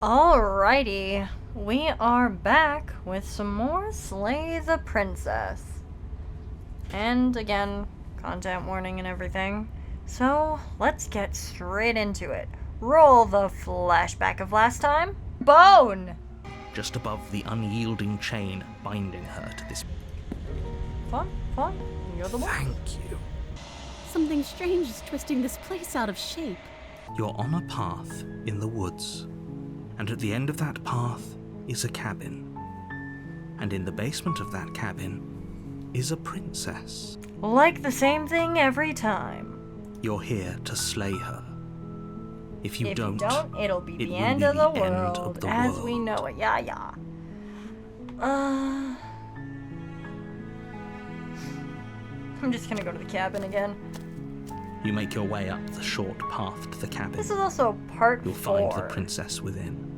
Alrighty, we are back with some more Slay the Princess. And again, content warning and everything. So, let's get straight into it. Roll the flashback of last time. Bone! Just above the unyielding chain binding her to this. Fun, you're the one. Thank you. Something strange is twisting this place out of shape. You're on a path in the woods. And at the end of that path is a cabin. And in the basement of that cabin is a princess. Like the same thing every time. You're here to slay her. If you don't, it'll be it the will end be of the the end world of the as world. we know it. Yeah. I'm just gonna go to the cabin again. You make your way up the short path to the cabin. This is also part You'll 4. find the princess within.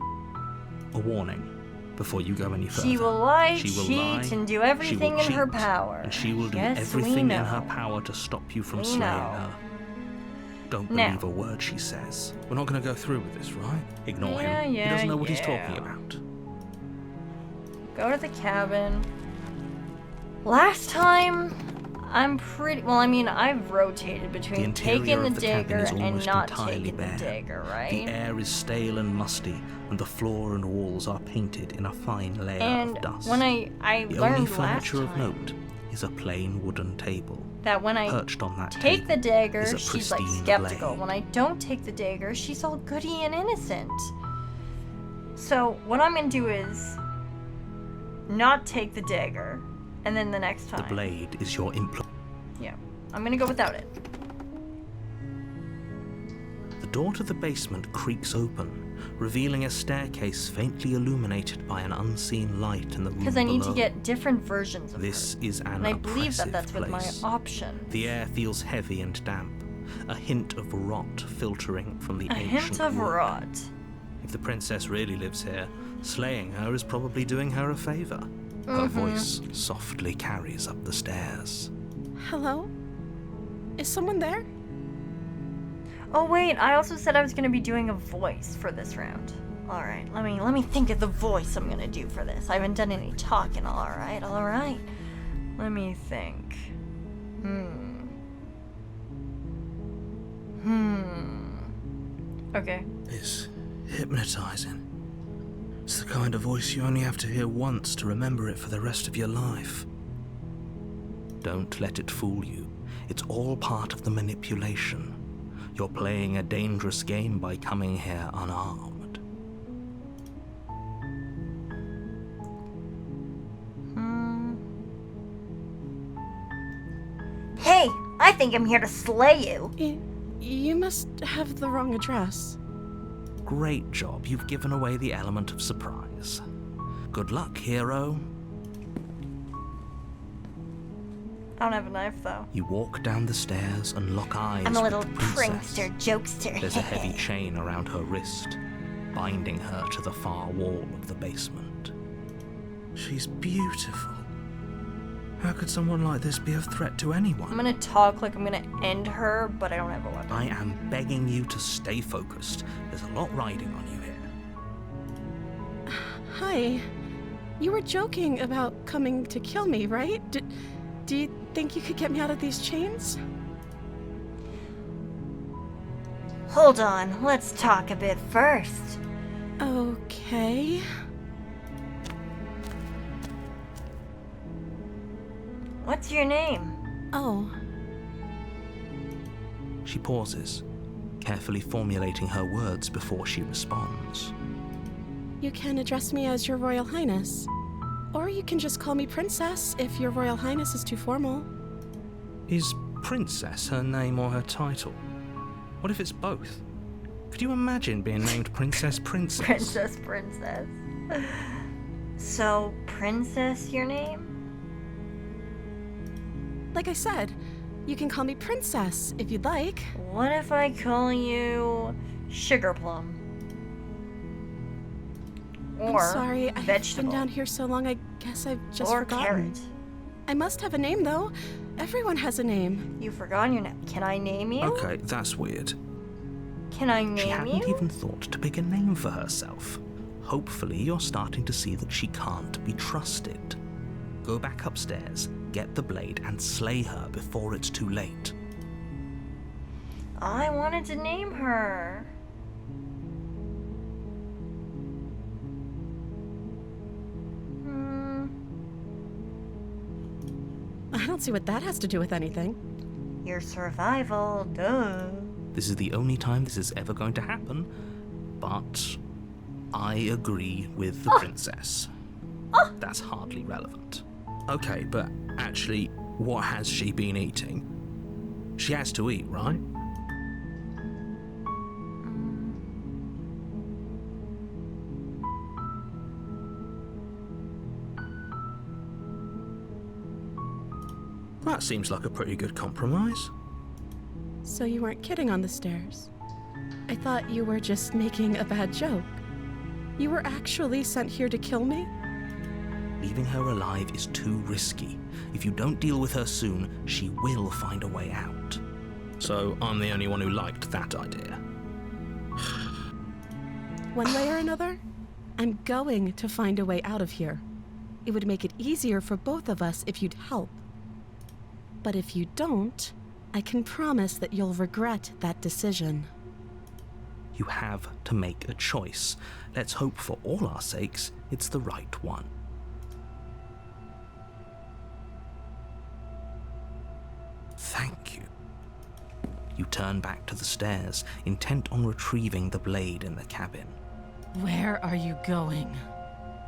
A warning before you go any further. She will lie, She will cheat, lie, and do she everything will in her cheat, power. And she will do Yes, we everything know. in her power to stop you from We slaying know. her. Don't Now. believe a word she says. We're not going to go through with this, right? Ignore Yeah, him. He doesn't know what he's yeah. talking about. Go to the cabin. Last time, I've rotated The between interior taking the of the cabin dagger is and almost not entirely taking bare. the dagger, The right? air is stale and musty, and the floor and walls are painted in a fine layer And of dust. when I the learned only last furniture of time note is a plain wooden table. that when I Perched on that take the table dagger, is a she's like pristine skeptical. blade. When I don't take the dagger, she's all goody and innocent. So what I'm gonna do is not take the dagger, and then the next time. The blade is your Yeah, I'm gonna go without it. The door to the basement creaks open, revealing a staircase faintly illuminated by an unseen light in the room Because I need to below. get different versions of This her. is an And I believe that oppressive that's with my place. option. The air feels heavy and damp, a hint of rot filtering from the A ancient hint of wood. rot. If the princess really lives here, slaying her is probably doing her a favor. Her voice softly carries up the stairs. Hello? Is someone there? Oh wait, I also said I was gonna be doing a voice for this round. Alright, let me think of the voice I'm gonna do for this. I haven't done any talking, alright. Let me think. Okay. It's hypnotizing. It's the kind of voice you only have to hear once to remember it for the rest of your life. Don't let it fool you. It's all part of the manipulation. You're playing a dangerous game by coming here unarmed. Hey, I think I'm here to slay you. You must have the wrong address. Great job, you've given away the element of surprise. Good luck, hero. I don't have a knife though. You walk down the stairs and lock eyes I'm a with little the princess. prankster, jokester. There's a heavy chain around her wrist, binding her to the far wall of the basement. She's beautiful. How could someone like this be a threat to anyone? I'm gonna talk like I'm gonna end her, but I don't have a weapon. I am begging you to stay focused. There's a lot riding on you here. Hi. You were joking about coming to kill me, right? Do you think you could get me out of these chains? Hold on, let's talk a bit first. Okay. What's your name? Oh, She pauses, carefully formulating her words before she responds. you can address me as Your Royal Highness. Or you can just call me Princess if Your Royal Highness is too formal. Is Princess her name or her title? What if it's both? Could you imagine being named Princess? Princess. So, Princess, your name? Like I said, you can call me Princess if you'd like. What if I call you Sugar Plum? Or I'm sorry, I've vegetable. been down here so long I guess I've just or forgotten. carrot. I must have a name though. Everyone has a name. You've forgotten your name. Can I name you? Okay, that's weird. Can I She name hadn't you? even thought to pick a name for herself. Hopefully you're starting to see that she can't be trusted. Go back upstairs, get the blade, and slay her before it's too late. I wanted to name her. I don't see what that has to do with anything. Your survival, duh. This is the only time this is ever going to happen, but I agree with the princess. That's hardly relevant. Okay, but actually, what has she been eating? She has to eat, right? That seems like a pretty good compromise. So you weren't kidding on the stairs. I thought you were just making a bad joke. You were actually sent here to kill me? Leaving her alive is too risky. If you don't deal with her soon, she will find a way out. So I'm the only one who liked that idea. One way or another, I'm going to find a way out of here. It would make it easier for both of us if you'd help. But if you don't, I can promise that you'll regret that decision. You have to make a choice. Let's hope for all our sakes it's the right one. Thank you. You turn back to the stairs, intent on retrieving the blade in the cabin. Where are you going?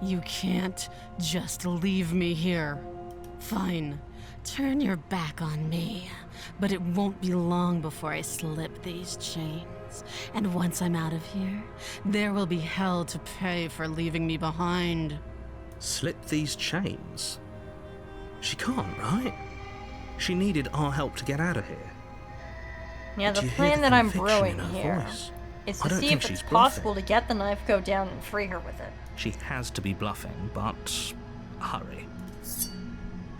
You can't just leave me here. Fine, turn your back on me, but it won't be long before I slip these chains. And once I'm out of here, there will be hell to pay for leaving me behind. Slip these chains? She can't, right? She needed our help to get out of here. Yeah, the Do you hear plan the that I'm conviction brewing in her here voice? is I to don't see think if it's she's possible to bluffing. get the knife, go down, and free her with it. She has to be bluffing, but hurry.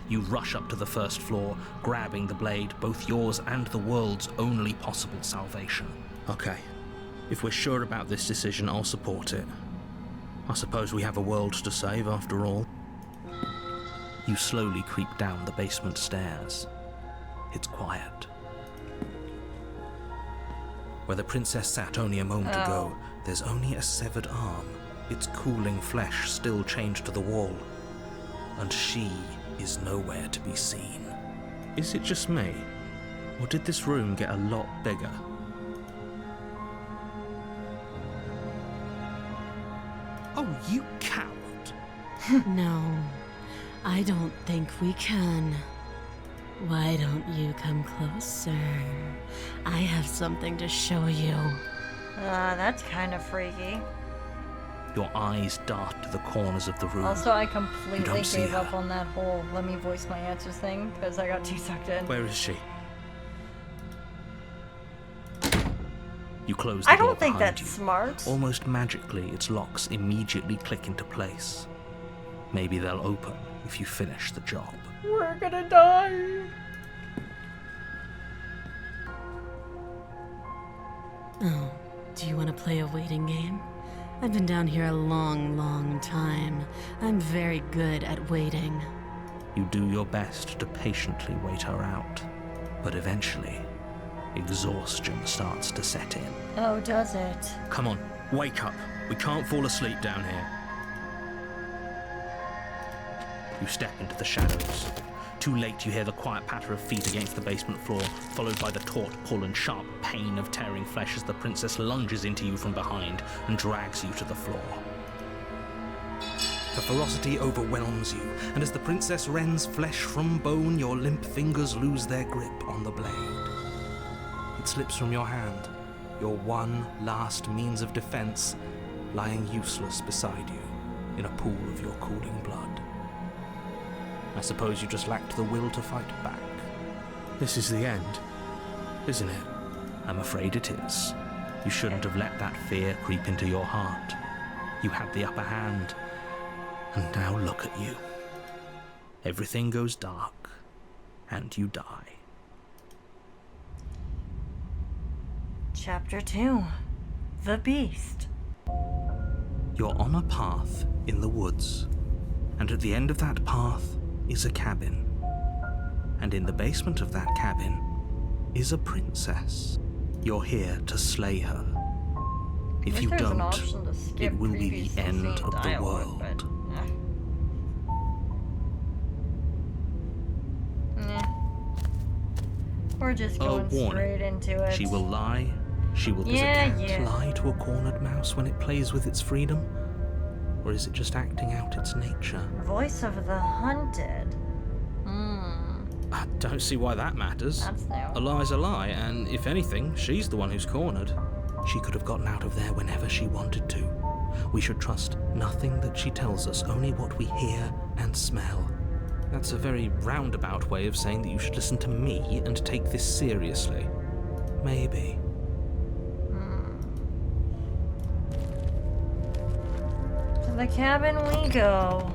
You rush up to the first floor, grabbing the blade, both yours and the world's only possible salvation. Okay, if we're sure about this decision, I'll support it. I suppose we have a world to save after all. You slowly creep down the basement stairs. It's quiet. Where the princess sat only a moment ago, there's only a severed arm, its cooling flesh still chained to the wall. And she is nowhere to be seen. Is it just me? Or did this room get a lot bigger? Oh, you coward! No, I don't think we can. Why don't you come closer? I have something to show you. That's kind of freaky. Your eyes dart to the corners of the room. Also, I You completely don't see gave her. up on that whole let me voice my answers thing because I got too sucked in. Where is she? You close the I door don't think behind that's you. smart. Almost magically, its locks immediately click into place. Maybe they'll open if you finish the job. We're gonna die. Oh, do you want to play a waiting game? I've been down here a long, long time. I'm very good at waiting. You do your best to patiently wait her out. But eventually, exhaustion starts to set in. Oh, does it? Come on, wake up. We can't fall asleep down here. You step into the shadows. Too late, you hear the quiet patter of feet against the basement floor, followed by the taut pull and sharp pain of tearing flesh as the princess lunges into you from behind and drags you to the floor. The ferocity overwhelms you, and as the princess rends flesh from bone, your limp fingers lose their grip on the blade. It slips from your hand, your one last means of defense lying useless beside you in a pool of your cooling blood. I suppose you just lacked the will to fight back. This is the end, isn't it? I'm afraid it is. You shouldn't have let that fear creep into your heart. You had the upper hand, and now look at you. Everything goes dark, and you die. Chapter 2. The Beast. You're on a path in the woods, and at the end of that path is a cabin. And in the basement of that cabin is a princess. You're here to slay her. If you There's an don't, option to skip it will be previously the end seen of the dialogue, world. but, we're just going warning. straight into it. She will lie. She will. Does a cat lie to a cornered mouse when it plays with its freedom? Or is it just acting out its nature? Voice of the hunted. I don't see why that matters. That's new. A lie's a lie, and if anything, she's the one who's cornered. She could have gotten out of there whenever she wanted to. We should trust nothing that she tells us, only what we hear and smell. That's a very roundabout way of saying that you should listen to me and take this seriously. Maybe. To the cabin we go.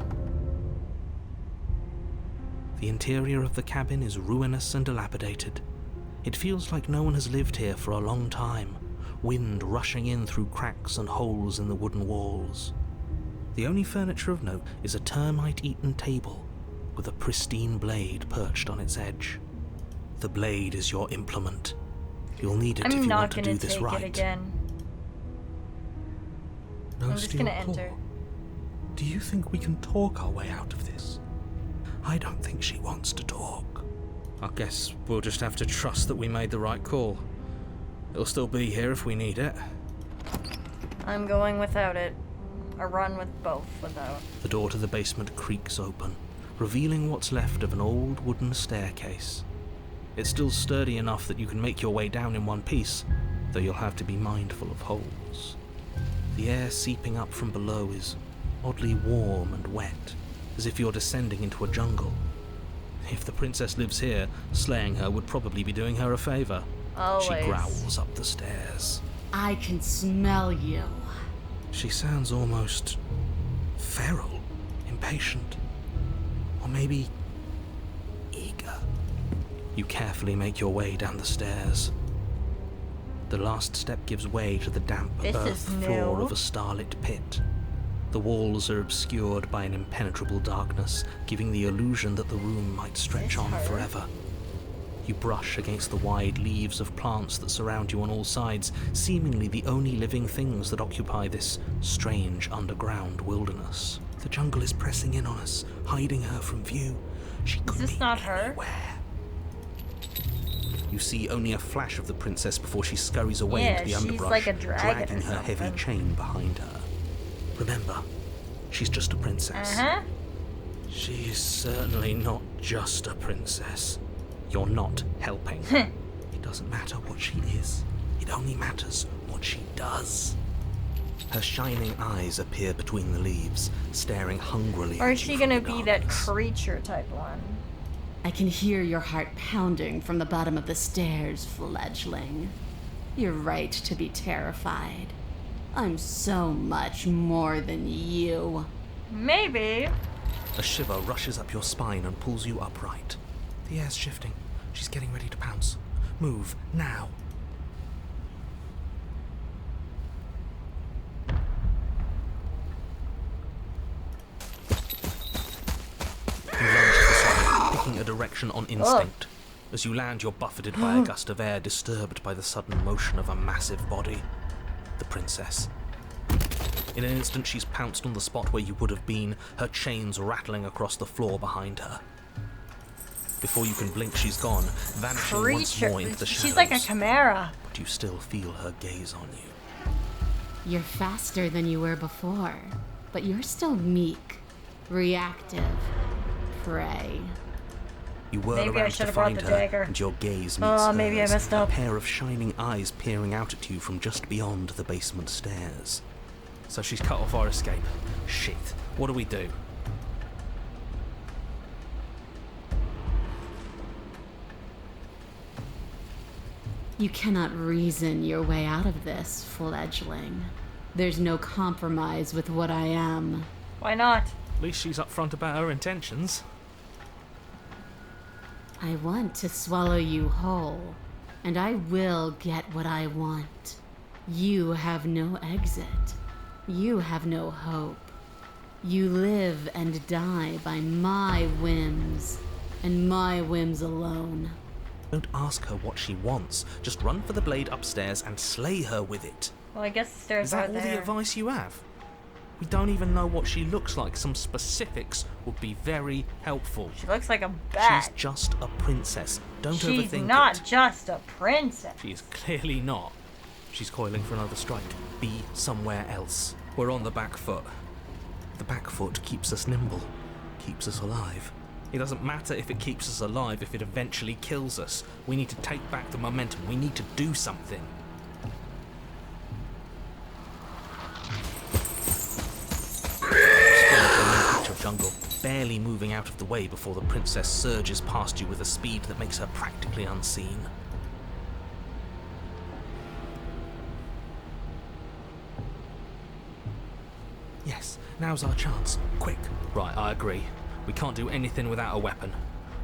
The interior of the cabin is ruinous and dilapidated. It feels like no one has lived here for a long time, wind rushing in through cracks and holes in the wooden walls. The only furniture of note is a termite-eaten table with a pristine blade perched on its edge. The blade is your implement. You'll need it if you want to do this right. I'm not gonna take it again. No I'm just steel gonna claw. enter. Do you think we can talk our way out of this? I don't think she wants to talk. I guess we'll just have to trust that we made the right call. It'll still be here if we need it. I'm going without it. A run with both without. The door to the basement creaks open, revealing what's left of an old wooden staircase. It's still sturdy enough that you can make your way down in one piece, though you'll have to be mindful of holes. The air seeping up from below is oddly warm and wet, as if you're descending into a jungle. If the princess lives here, slaying her would probably be doing her a favor. Always. She growls up the stairs. I can smell you. She sounds almost feral, impatient, or maybe eager. You carefully make your way down the stairs. The last step gives way to the damp earth floor of a starlit pit. The walls are obscured by an impenetrable darkness, giving the illusion that the room might stretch on forever. You brush against the wide leaves of plants that surround you on all sides, seemingly the only living things that occupy this strange underground wilderness. The jungle is pressing in on us, hiding her from view. She could be anywhere. You see only a flash of the princess before she scurries away into the underbrush, like a dragon dragging her heavy chain behind her. Remember, she's just a princess. She's certainly not just a princess. You're not helping. It doesn't matter what she is. It only matters what she does. Her shining eyes appear between the leaves, staring hungrily at you. Or is she gonna from the be that darkness. creature type one? I can hear your heart pounding from the bottom of the stairs, fledgling. You're right to be terrified. I'm so much more than you. Maybe. A shiver rushes up your spine and pulls you upright. The air's shifting. She's getting ready to pounce. Move, now. You lunge to the side, picking a direction on instinct. As you land, you're buffeted by a gust of air disturbed by the sudden motion of a massive body. The princess. In an instant, she's pounced on the spot where you would have been, her chains rattling across the floor behind her. Before you can blink, she's gone, vanishing once more into the shadows. She's like a chimera. But you still feel her gaze on you. You're faster than you were before, but you're still meek, reactive, prey. You whirl Maybe I around should to have brought find the her, dagger. and your gaze meets Oh, maybe I hers, messed up. a pair of shining eyes peering out at you from just beyond the basement stairs. So she's cut off our escape. Shit, what do we do? You cannot reason your way out of this, fledgling. There's no compromise with what I am. Why not? At least she's upfront about her intentions. I want to swallow you whole, and I will get what I want. You have no exit. You have no hope. You live and die by my whims, and my whims alone. Don't ask her what she wants. Just run for the blade upstairs and slay her with it. Well, I guess the stairs Is that are all there. the advice you have? We don't even know what she looks like. Some specifics would be very helpful. She looks like a bat. She's just a princess. Don't overthink it. She's not just a princess. She is clearly not. She's coiling for another strike. Be somewhere else. We're on the back foot. The back foot keeps us nimble, keeps us alive. It doesn't matter if it keeps us alive if it eventually kills us. We need to take back the momentum. We need to do something. Jungle, barely moving out of the way before the princess surges past you with a speed that makes her practically unseen. Yes, now's our chance. Quick. Right, I agree. We can't do anything without a weapon.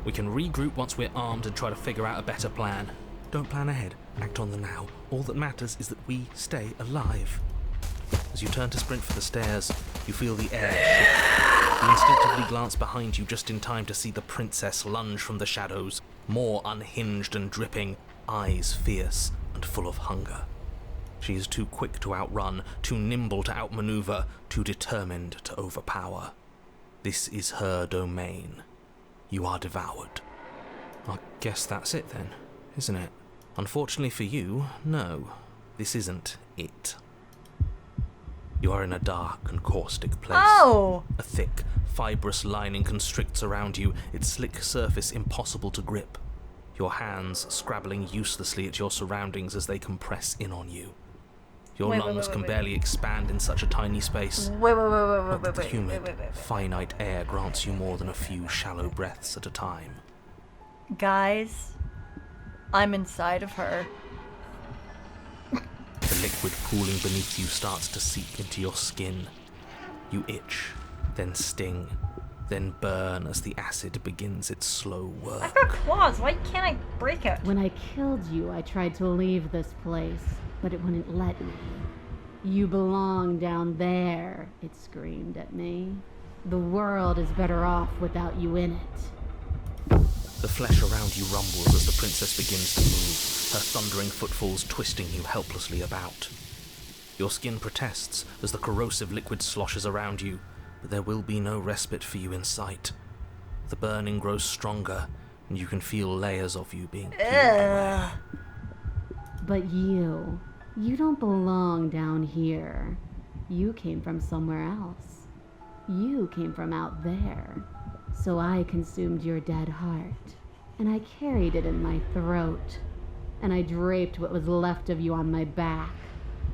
We can regroup once we're armed and try to figure out a better plan. Don't plan ahead. Act on the now. All that matters is that we stay alive. As you turn to sprint for the stairs, you feel the air shift. You instinctively glance behind you just in time to see the princess lunge from the shadows, more unhinged and dripping, eyes fierce and full of hunger. She is too quick to outrun, too nimble to outmaneuver, too determined to overpower. This is her domain. You are devoured. I guess that's it then, isn't it? Unfortunately for you, no. This isn't it. You are in a dark and caustic place. Oh! A thick, fibrous lining constricts around you, its slick surface impossible to grip. Your hands scrabbling uselessly at your surroundings as they compress in on you. Your lungs can barely expand in such a tiny space. Not that the humid, finite air grants you more than a few shallow breaths at a time. Guys, I'm inside of her. The liquid pooling beneath you starts to seep into your skin. You itch, then sting, then burn as the acid begins its slow work. I've got claws. Why can't I break it? When I killed you, I tried to leave this place, but it wouldn't let me. You belong down there, it screamed at me. The world is better off without you in it. The flesh around you rumbles as the princess begins to move, her thundering footfalls twisting you helplessly about. Your skin protests as the corrosive liquid sloshes around you, but there will be no respite for you in sight. The burning grows stronger, and you can feel layers of you being peeled away. But you don't belong down here. You came from somewhere else. You came from out there. So I consumed your dead heart, and I carried it in my throat, and I draped what was left of you on my back,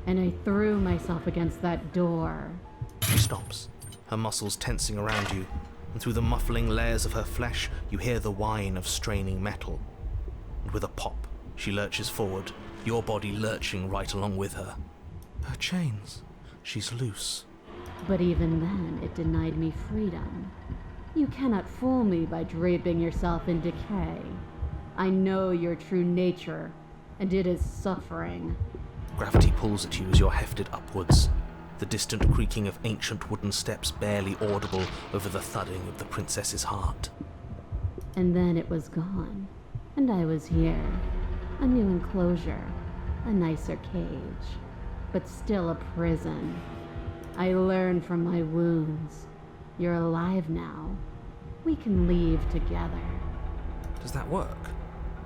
and I threw myself against that door. She stops, her muscles tensing around you, and through the muffling layers of her flesh, you hear the whine of straining metal. And with a pop, she lurches forward, your body lurching right along with her. Her chains. She's loose. But even then, it denied me freedom. You cannot fool me by draping yourself in decay. I know your true nature, and it is suffering. Gravity pulls at you as you're hefted upwards, the distant creaking of ancient wooden steps barely audible over the thudding of the princess's heart. And then it was gone, and I was here. A new enclosure, a nicer cage, but still a prison. I learned from my wounds. You're alive now. We can leave together. Does that work?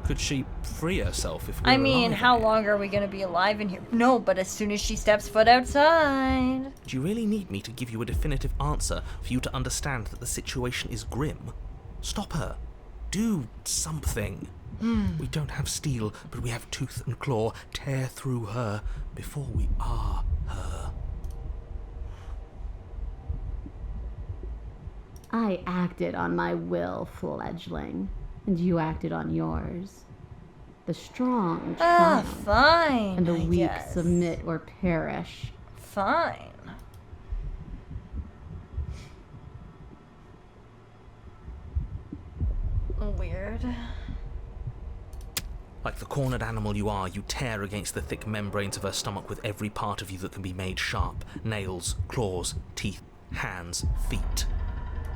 Could she free herself if we I were mean, alive how in here? long are we gonna be alive in here? No, but as soon as she steps foot outside. Do you really need me to give you a definitive answer for you to understand that the situation is grim? Stop her. Do something. We don't have steel, but we have tooth and claw. Tear through her before we are her. I acted on my will, fledgling, and you acted on yours. The strong triumph, Fine. and the I weak guess. submit or perish. Fine. Weird. Like the cornered animal you are, you tear against the thick membranes of her stomach with every part of you that can be made sharp. Nails, claws, teeth, hands, feet.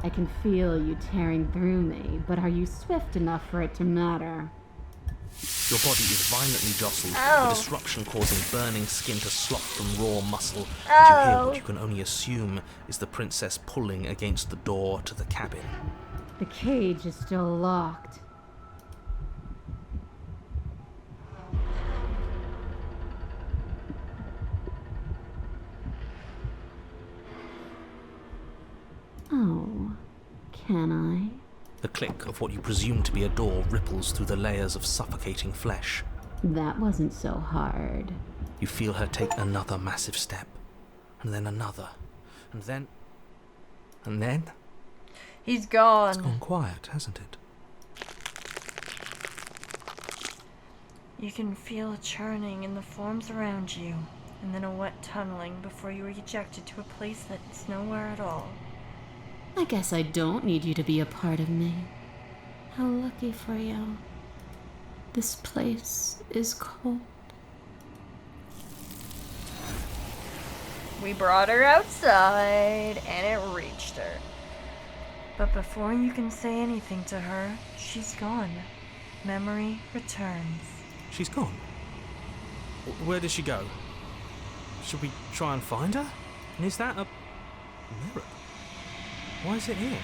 I can feel you tearing through me, but are you swift enough for it to matter? Your body is violently jostled, Ow. the disruption causing burning skin to slop from raw muscle, and you hear what you can only assume is the princess pulling against the door to the cabin. The cage is still locked. Oh, can I? The click of what you presume to be a door ripples through the layers of suffocating flesh. That wasn't so hard. You feel her take another massive step, and then another, and then... And then... He's gone. It's gone quiet, hasn't it? You can feel a churning in the forms around you, and then a wet tunneling before you are ejected to a place that is nowhere at all. I guess I don't need you to be a part of me. How lucky for you. This place is cold. We brought her outside, and it reached her. But before you can say anything to her, she's gone. Memory returns. She's gone. Where did she go? Should we try and find her? And is that a mirror? Why is it here?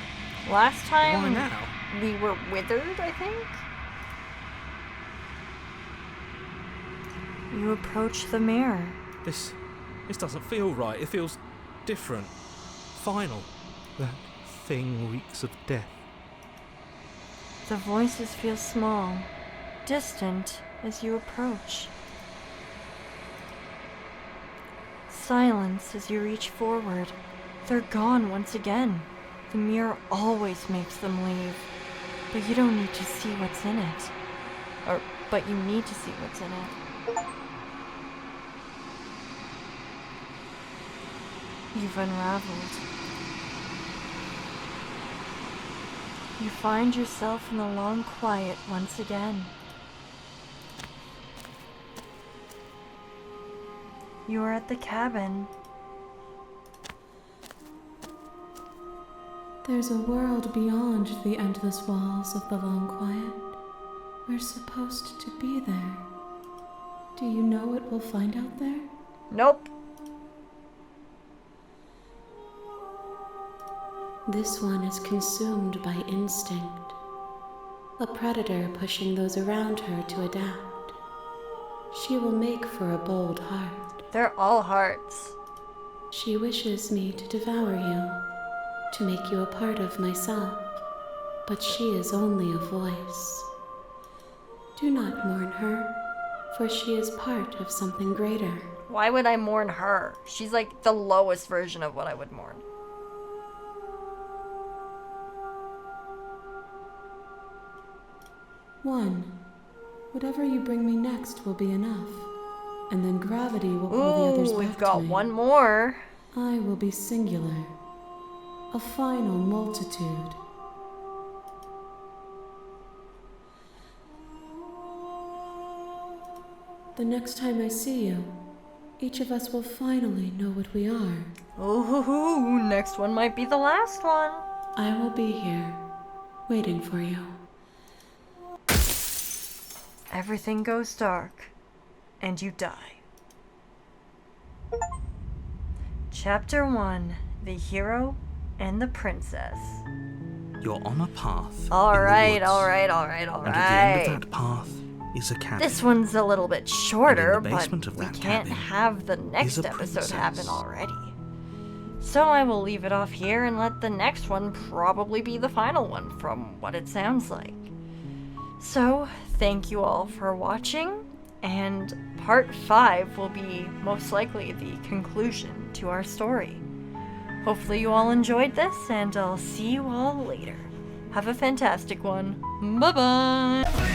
Last time Why now? we were withered, I think? You approach the mirror. This doesn't feel right. It feels different. Final. That thing reeks of death. The voices feel small, distant as you approach. Silence as you reach forward. They're gone once again. The mirror always makes them leave. But you don't need to see what's in it. But you need to see what's in it. You've unraveled. You find yourself in the long quiet once again. You are at the cabin. There's a world beyond the endless walls of the long quiet. We're supposed to be there. Do you know what we'll find out there? Nope. This one is consumed by instinct. A predator pushing those around her to adapt. She will make for a bold heart. They're all hearts. She wishes me to devour you, to make you a part of myself, but she is only a voice. Do not mourn her, for she is part of something greater. Why would I mourn her? She's like the lowest version of what I would mourn. One, whatever you bring me next will be enough, and then gravity will pull the others Ooh, back we've got to me. one more. I will be singular, a final multitude. The next time I see you, each of us will finally know what we are. Ooh, next one might be the last one. I will be here, waiting for you. Everything goes dark, and you die. Chapter 1, The Hero and the Princess. You're on a path. Alright. And at the end of that path is a cabin. This one's a little bit shorter, And in the but basement of we that can't cabin have the next is a episode princess. happen already. So I will leave it off here and let the next one probably be the final one, from what it sounds like. So, thank you all for watching, and part 5 will be most likely the conclusion to our story. Hopefully you all enjoyed this, and I'll see you all later. Have a fantastic one. Bye-bye!